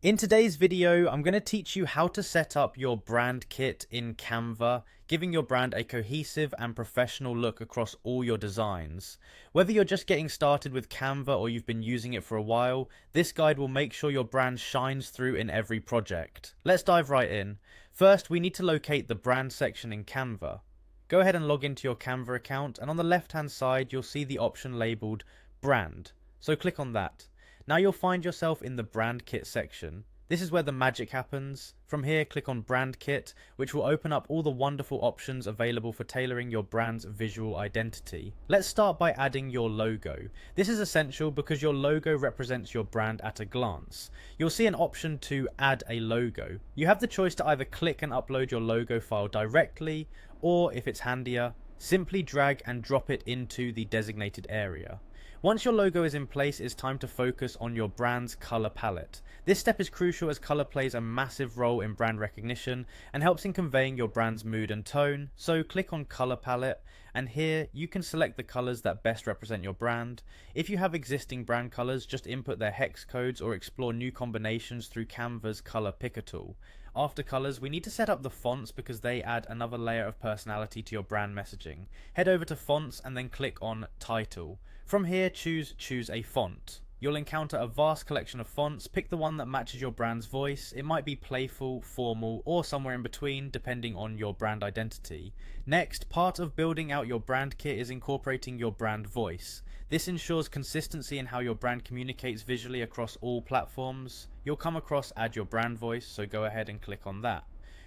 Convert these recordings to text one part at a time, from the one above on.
In today's video, I'm going to teach you how to set up your brand kit in Canva, giving your brand a cohesive and professional look across all your designs. Whether you're just getting started with Canva or you've been using it for a while, this guide will make sure your brand shines through in every project. Let's dive right in. First, we need to locate the brand section in Canva. Go ahead and log into your Canva account, and on the left hand side, you'll see the option labeled Brand. So click on that. Now you'll find yourself in the brand kit section. This is where the magic happens. From here, click on brand kit, which will open up all the wonderful options available for tailoring your brand's visual identity. Let's start by adding your logo. This is essential because your logo represents your brand at a glance. You'll see an option to add a logo. You have the choice to either click and upload your logo file directly, or if it's handier, simply drag and drop it into the designated area. Once your logo is in place, it's time to focus on your brand's color palette. This step is crucial as color plays a massive role in brand recognition and helps in conveying your brand's mood and tone. So click on color palette, and here you can select the colors that best represent your brand. If you have existing brand colors, just input their hex codes or explore new combinations through Canva's color picker tool. After colors, we need to set up the fonts because they add another layer of personality to your brand messaging. Head over to fonts and then click on title. From here, choose a font. You'll encounter a vast collection of fonts. Pick the one that matches your brand's voice. It might be playful, formal, or somewhere in between, depending on your brand identity. Next, part of building out your brand kit is incorporating your brand voice. This ensures consistency in how your brand communicates visually across all platforms. You'll come across Add Your Brand Voice, so go ahead and click on that.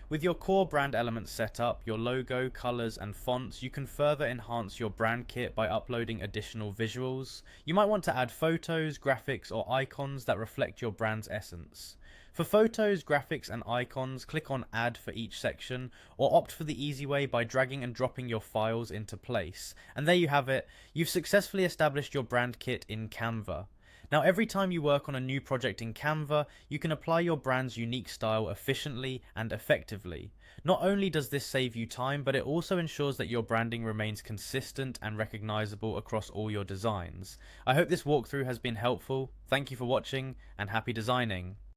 With your core brand elements set up, your logo, colors, and fonts, you can further enhance your brand kit by uploading additional visuals. You might want to add photos, graphics, or icons that reflect your brand's essence. For photos, graphics, and icons, click on Add for each section, or opt for the easy way by dragging and dropping your files into place. And there you have it, you've successfully established your brand kit in Canva. Now, every time you work on a new project in Canva, you can apply your brand's unique style efficiently and effectively. Not only does this save you time, but it also ensures that your branding remains consistent and recognizable across all your designs. I hope this walkthrough has been helpful. Thank you for watching, and happy designing.